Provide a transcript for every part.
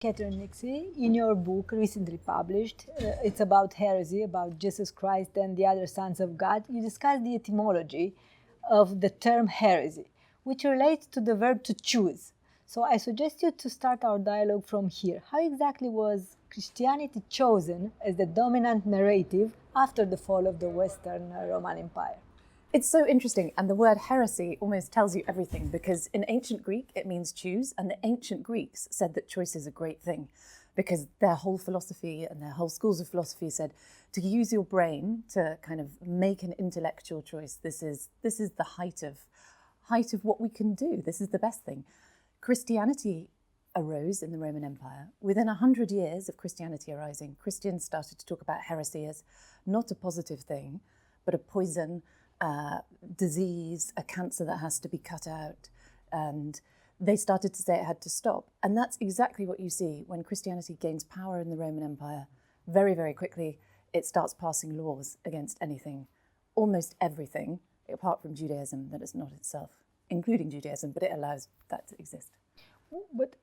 Catherine Nixey, in your book recently published, it's about heresy, about Jesus Christ and the other sons of God, you discuss the etymology of the term heresy, which relates to the verb to choose. So I suggest you to start our dialogue from here. How exactly was Christianity chosen as the dominant narrative after the fall of the Western Roman Empire? It's so interesting, and the word heresy almost tells you everything, because in ancient Greek it means choose, and the ancient Greeks said that choice is a great thing, because their whole philosophy and their whole schools of philosophy said to use your brain to kind of make an intellectual choice. This is the height of what we can do. This is the best thing. Christianity arose in the Roman Empire. Within 100 years of Christianity arising, Christians started to talk about heresy as not a positive thing, but a poison, disease, a cancer that has to be cut out, and they started to say it had to stop. And that's exactly what you see when Christianity gains power in the Roman Empire. Very, very quickly, it starts passing laws against anything, almost everything, apart from Judaism, that is not itself, including Judaism, but it allows that to exist. But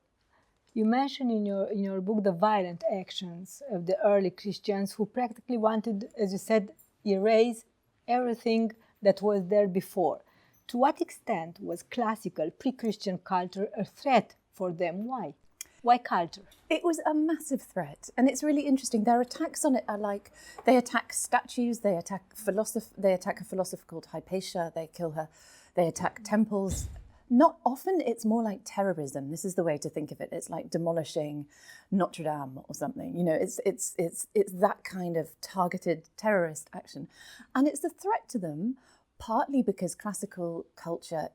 you mention in your book the violent actions of the early Christians who practically wanted, as you said, erase everything that was there before. To what extent was classical pre-Christian culture a threat for them? Why? Why culture? It was a massive threat, and it's really interesting. Their attacks on it are like, they attack statues, they attack a philosopher called Hypatia, they kill her, they attack temples. Not often, it's more like terrorism. This is the way to think of it. It's like demolishing Notre Dame or something. You know, it's that kind of targeted terrorist action. And it's a threat to them, partly because classical culture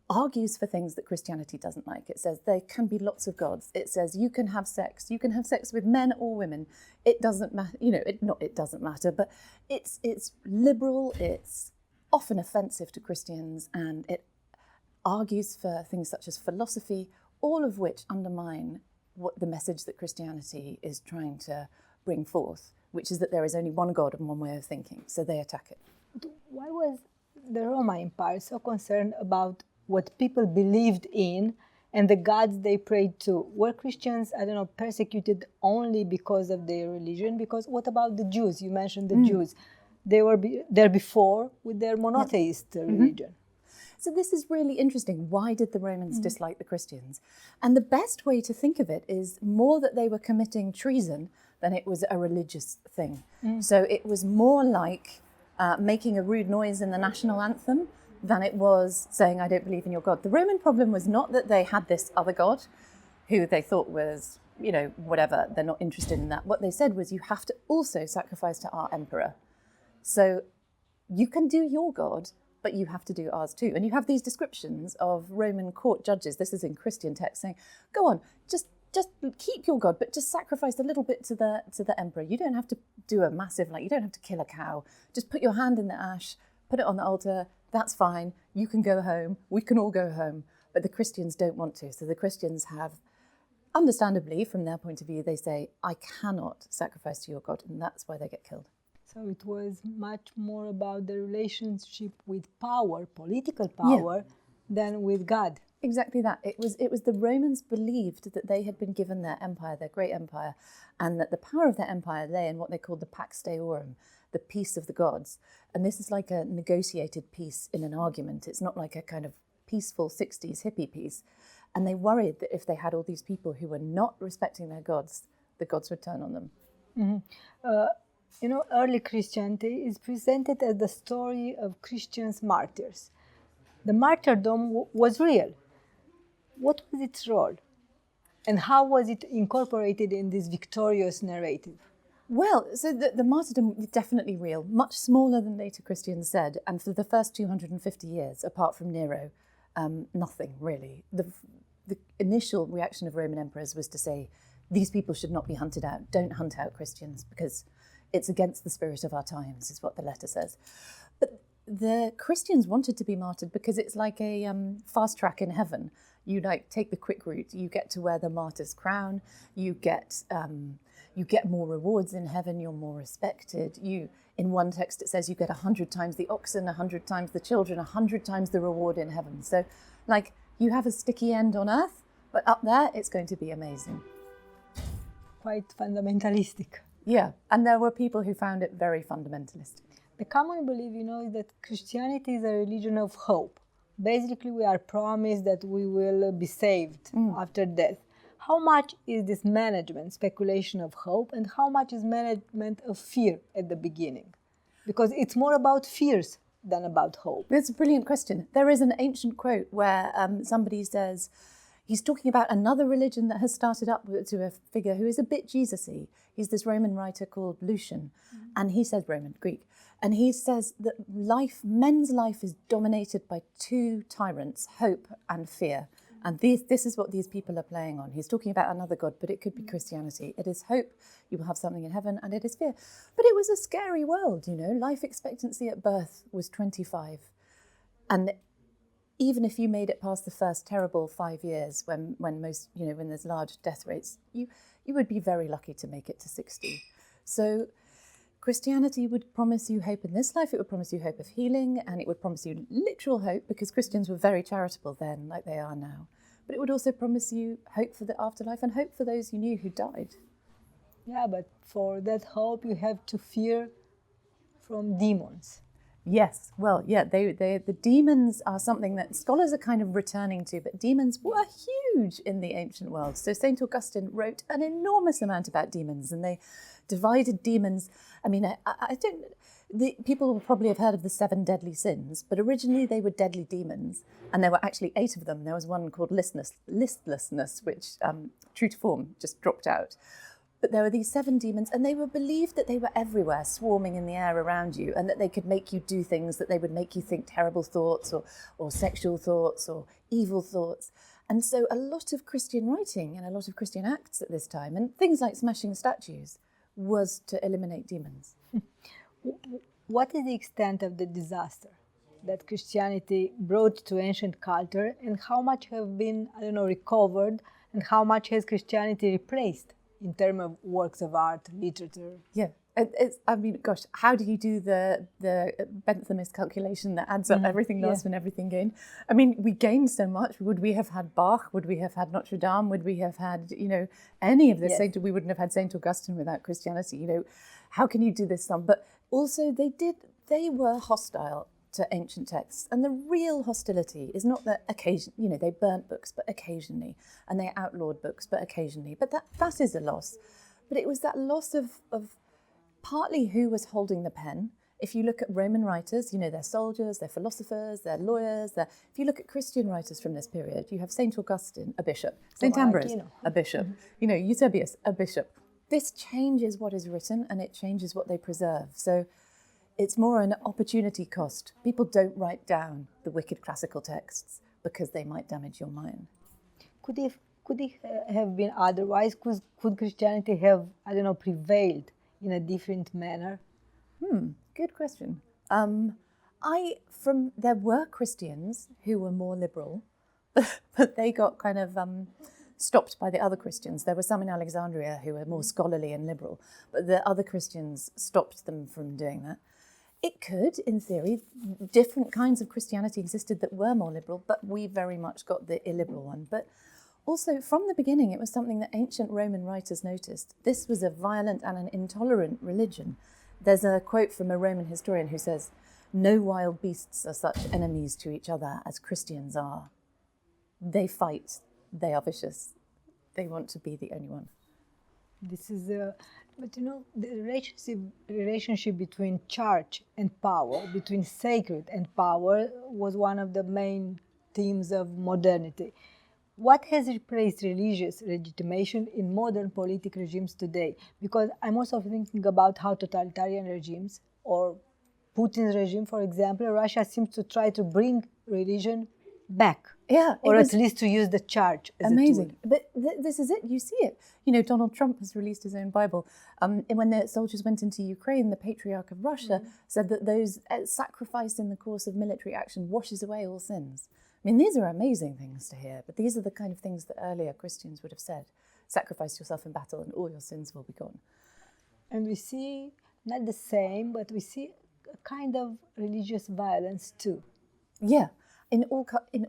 argues for things that Christianity doesn't like. It says there can be lots of gods. It says you can have sex with men or women. It doesn't matter, you know, it doesn't matter, but it's liberal, it's often offensive to Christians, and it argues for things such as philosophy, all of which undermine what the message that Christianity is trying to bring forth, which is that there is only one God and one way of thinking. So they attack it. Why was the Roman Empire so concerned about what people believed in and the gods they prayed to? Were Christians, persecuted only because of their religion? Because what about the Jews? You mentioned the Jews. They were there before with their monotheist religion. So this is really interesting. Why did the Romans dislike the Christians? And the best way to think of it is more that they were committing treason than it was a religious thing. So it was more like making a rude noise in the national anthem than it was saying, I don't believe in your God. The Roman problem was not that they had this other God who they thought was, you know, whatever, they're not interested in that. What they said was, you have to also sacrifice to our emperor. So you can do your God, but you have to do ours too. And you have these descriptions of Roman court judges, this is in Christian text, saying, go on, just keep your God, but just sacrifice a little bit to the emperor. You don't have to do a massive, you don't have to kill a cow. Just put your hand in the ash, put it on the altar, that's fine. You can go home, we can all go home. But the Christians don't want to. So the Christians have, understandably, from their point of view, they say, I cannot sacrifice to your God, and that's why they get killed. So it was much more about the relationship with power, political power, than with God. Exactly that. It was the Romans believed that they had been given their empire, their great empire, and that the power of their empire lay in what they called the Pax Deorum, the peace of the gods. And this is like a negotiated peace in an argument. It's not like a kind of peaceful 60s hippie peace. And they worried that if they had all these people who were not respecting their gods, the gods would turn on them. Early Christianity is presented as the story of Christians' martyrs. The martyrdom was real. What was its role? And how was it incorporated in this victorious narrative? Well, so the martyrdom is definitely real, much smaller than later Christians said. And for the first 250 years, apart from Nero, nothing really. The initial reaction of Roman emperors was to say, these people should not be hunted out. Don't hunt out Christians, because it's against the spirit of our times, is what the letter says. But the Christians wanted to be martyred because it's like a fast track in heaven. You take the quick route. You get to wear the martyr's crown. You get more rewards in heaven. You're more respected. In one text it says you get 100 times the oxen, 100 times the children, 100 times the reward in heaven. So, you have a sticky end on earth, But up there, it's going to be amazing. Quite fundamentalistic. Yeah, and there were people who found it very fundamentalistic. The common belief, is that Christianity is a religion of hope. Basically, we are promised that we will be saved after death. How much is this management, speculation of hope, and how much is management of fear at the beginning? Because it's more about fears than about hope. That's a brilliant question. There is an ancient quote where somebody says, he's talking about another religion that has started up to a figure who is a bit Jesus-y. He's this Roman writer called Lucian, and he says Greek, and he says that men's life is dominated by two tyrants, hope and fear. And this is what these people are playing on. He's talking about another God, but it could be Christianity. It is hope, you will have something in heaven, and it is fear. But it was a scary world, Life expectancy at birth was 25. And even if you made it past the first terrible 5 years, when most, when there's large death rates, you would be very lucky to make it to 60. So Christianity would promise you hope in this life, it would promise you hope of healing, and it would promise you literal hope, because Christians were very charitable then, like they are now. But it would also promise you hope for the afterlife and hope for those you knew who died. Yeah, but for that hope, you have to fear from demons. Yes, well, yeah, the demons are something that scholars are kind of returning to, but demons were huge in the ancient world. So St. Augustine wrote an enormous amount about demons, and they divided demons. I mean, people will probably have heard of the 7 deadly sins, but originally they were deadly demons, and there were actually 8 of them. There was one called listlessness, which, true to form, just dropped out. But there were these 7 demons, and they were believed that they were everywhere, swarming in the air around you, and that they could make you do things, that they would make you think terrible thoughts or sexual thoughts or evil thoughts. And so a lot of Christian writing and a lot of Christian acts at this time, and things like smashing statues, was to eliminate demons. What is the extent of the disaster that Christianity brought to ancient culture, and how much have been, recovered, and how much has Christianity replaced in terms of works of art, literature? Yeah, how do you do the Benthamist calculation that adds up everything lost and everything gained? I mean, we gained so much. Would we have had Bach? Would we have had Notre Dame? Would we have had, any of this? Yes. We wouldn't have had St. Augustine without Christianity. How can you do this sum? But also they were hostile to ancient texts. And the real hostility is not that they burnt books, but occasionally, and they outlawed books, but occasionally. But that is a loss. But it was that loss of partly who was holding the pen. If you look at Roman writers, they're soldiers, they're philosophers, they're lawyers. If you look at Christian writers from this period, you have St. Augustine, a bishop, St. Ambrose, a bishop, Eusebius, a bishop. This changes what is written, and it changes what they preserve. So it's more an opportunity cost. People don't write down the wicked classical texts because they might damage your mind. Could it have been otherwise? Could Christianity have, prevailed in a different manner? Good question. There were Christians who were more liberal, but they got kind of stopped by the other Christians. There were some in Alexandria who were more scholarly and liberal, but the other Christians stopped them from doing that. It could, in theory, different kinds of Christianity existed that were more liberal, but we very much got the illiberal one. But also, from the beginning, it was something that ancient Roman writers noticed. This was a violent and an intolerant religion. There's a quote from a Roman historian who says, "No wild beasts are such enemies to each other as Christians are. They fight, they are vicious, they want to be the only one." This is but the relationship between church and power, between sacred and power, was one of the main themes of modernity. What has replaced religious legitimation in modern political regimes today? Because I'm also thinking about how totalitarian regimes, or Putin's regime, for example, Russia seems to try to bring religion back. Yeah. Or at least to use the church as amazing. a tool. But this is it. You see it. Donald Trump has released his own Bible. And when the soldiers went into Ukraine, the Patriarch of Russia said that those sacrifice in the course of military action washes away all sins. I mean, these are amazing things to hear, but these are the kind of things that earlier Christians would have said. Sacrifice yourself in battle and all your sins will be gone. And we see, not the same, but we see a kind of religious violence too. Yeah. not in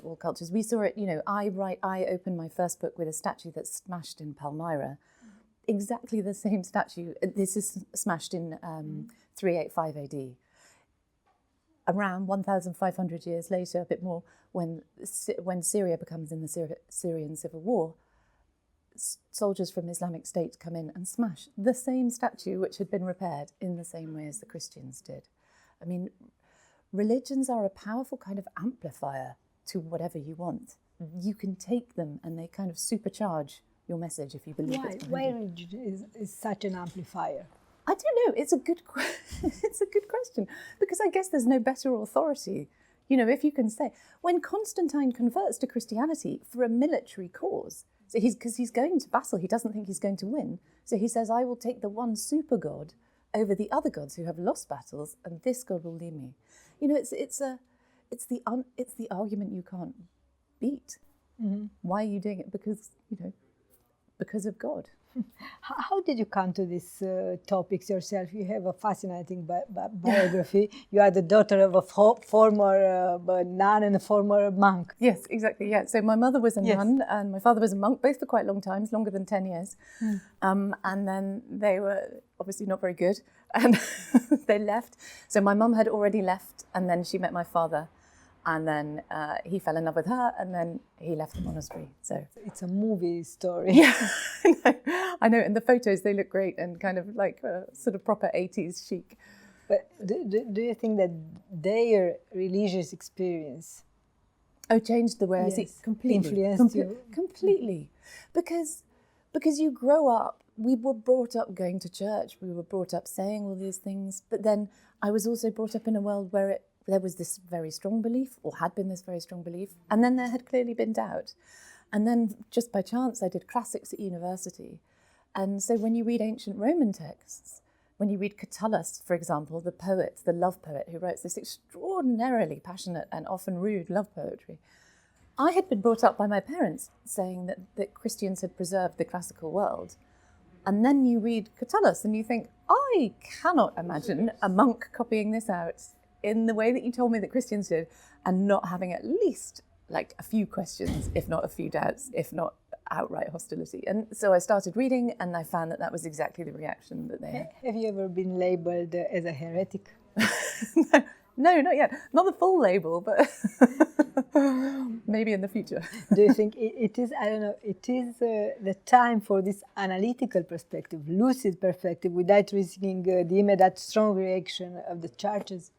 all cultures. We saw it. I opened my first book with a statue that's smashed in Palmyra, exactly the same statue. This is smashed in 385 AD. Around 1,500 years later, a bit more, when Syria becomes in the Syrian civil war, soldiers from Islamic State come in and smash the same statue which had been repaired in the same way as the Christians did. I mean, religions are a powerful kind of amplifier to whatever you want. You can take them and they kind of supercharge your message if you believe it. Why religion is such an amplifier? I don't know. It's a good question, because I guess there's no better authority. If you can say, when Constantine converts to Christianity for a military cause, so because he's going to battle, he doesn't think he's going to win. So he says, I will take the one super god over the other gods who have lost battles, and this god will lead me. It's the argument you can't beat. Mm-hmm. Why are you doing it? Because of God. How did you come to these topics yourself? You have a fascinating biography. You are the daughter of a former nun and a former monk. Yes, exactly. Yeah. So my mother was a nun and my father was a monk, both for quite long times, longer than 10 years. And then they were obviously not very good and they left. So my mum had already left, and then she met my father. And then he fell in love with her, and then he left the monastery. So it's a movie story. Yeah, I know. And the photos, they look great and kind of like sort of proper 80s chic. But do you think that their religious experience changed the way I see? Completely. Influenced you? Completely. Because you grow up, we were brought up going to church, we were brought up saying all these things, but then I was also brought up in a world where there was this very strong belief, or had been this very strong belief, and then there had clearly been doubt. And then just by chance, I did classics at university. And so when you read ancient Roman texts, when you read Catullus, for example, the poet, the love poet, who writes this extraordinarily passionate and often rude love poetry, I had been brought up by my parents saying that Christians had preserved the classical world. And then you read Catullus and you think, I cannot imagine a monk copying this out in the way that you told me that Christians did, and not having at least like a few questions, if not a few doubts, if not outright hostility. And so I started reading, and I found that was exactly the reaction that they had. Have you ever been labeled as a heretic? No, not yet. Not the full label, but maybe in the future. Do you think it is, I don't know, it is the time for this analytical perspective, lucid perspective, without risking the immediate strong reaction of the churches?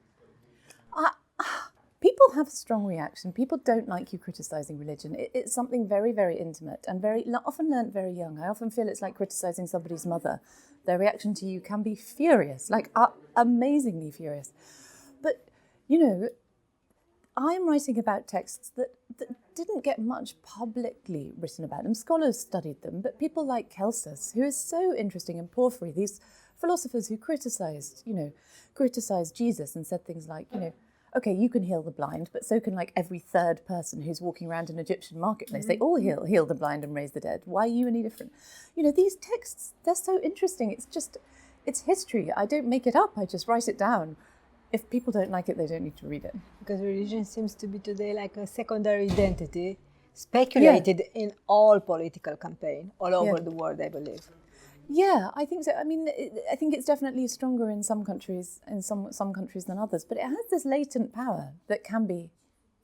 People have a strong reaction. People don't like you criticizing religion. It's something very, very intimate and often learnt very young. I often feel it's like criticizing somebody's mother. Their reaction to you can be furious, like amazingly furious. But, I'm writing about texts that didn't get much publicly written about them. Scholars studied them, but people like Celsus, who is so interesting, and Porphyry, these philosophers who criticized Jesus and said things like, okay, you can heal the blind, but so can like every third person who's walking around an Egyptian marketplace. Mm-hmm. They all heal the blind and raise the dead. Why are you any different? These texts, they're so interesting. It's history. I don't make it up. I just write it down. If people don't like it, they don't need to read it. Because religion seems to be today like a secondary identity, speculated in all political campaign all over the world, I believe. Yeah, I think so. I mean, I think it's definitely stronger in some countries, some countries than others. But it has this latent power that can be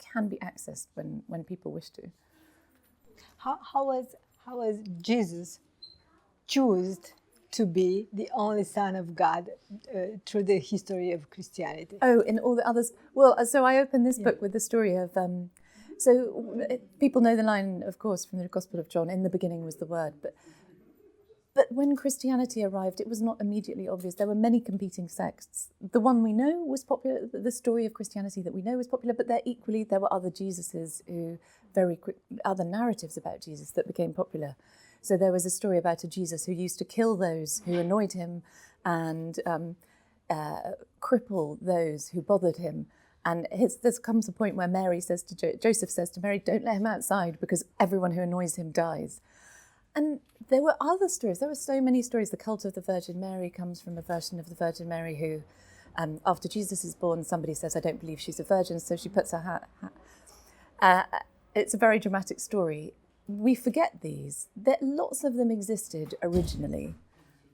accessed when people wish to. How was Jesus chosen to be the only Son of God through the history of Christianity? Oh, in all the others. Well, so I opened this book with the story of. People know the line, of course, from the Gospel of John. In the beginning was the Word, But when Christianity arrived, it was not immediately obvious. There were many competing sects. The one we know was popular, the story of Christianity that we know was popular, but there were other Jesuses other narratives about Jesus that became popular. So there was a story about a Jesus who used to kill those who annoyed him and cripple those who bothered him. And there comes a point where Joseph says to Mary, don't let him outside because everyone who annoys him dies. And there were other stories. There were so many stories. The cult of the Virgin Mary comes from a version of the Virgin Mary who After Jesus is born, somebody says, "I don't believe she's a virgin," so she puts her hat. It's a very dramatic story. We forget these. Lots of them existed originally.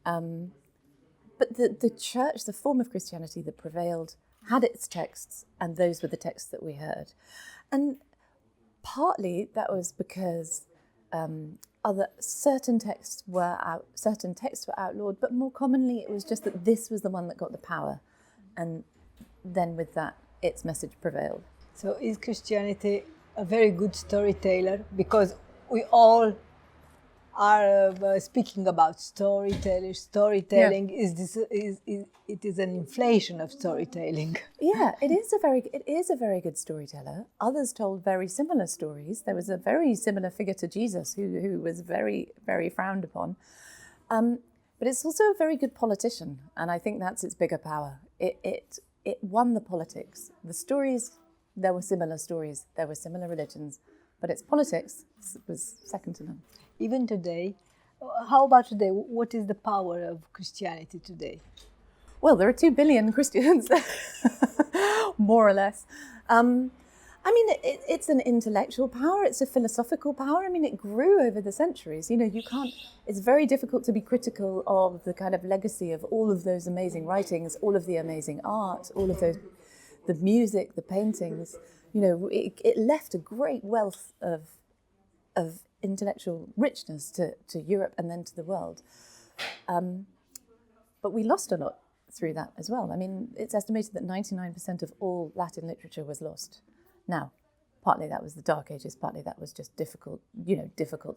But the church, the form of Christianity that prevailed, had its texts, and those were the texts that we heard. And partly that was because certain texts were outlawed, but more commonly it was just that this was the one that got the power. And then with that, its message prevailed. So is Christianity a very good storyteller? Because we all are speaking about storytelling. It is an inflation of storytelling. Yeah, it is a very good storyteller. Others told very similar stories. There was a very similar figure to Jesus who was very, very frowned upon. But it's also a very good politician, and I think that's its bigger power. It won the politics. The stories, there were similar stories, there were similar religions, but its politics was second to none. Even today, how about today? What is the power of Christianity today? Well, there are 2 billion Christians, more or less. I mean, it's an intellectual power, it's a philosophical power. I mean, it grew over the centuries. You know, it's very difficult to be critical of the kind of legacy of all of those amazing writings, all of the amazing art, all of the music, the paintings. You know, it left a great wealth of intellectual richness to Europe and then to the world. But we lost a lot through that as well. I mean, it's estimated that 99% of all Latin literature was lost. Now, partly that was the Dark Ages, partly that was just difficult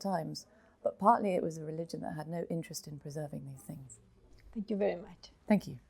times, but partly it was a religion that had no interest in preserving these things. Thank you very much. Thank you.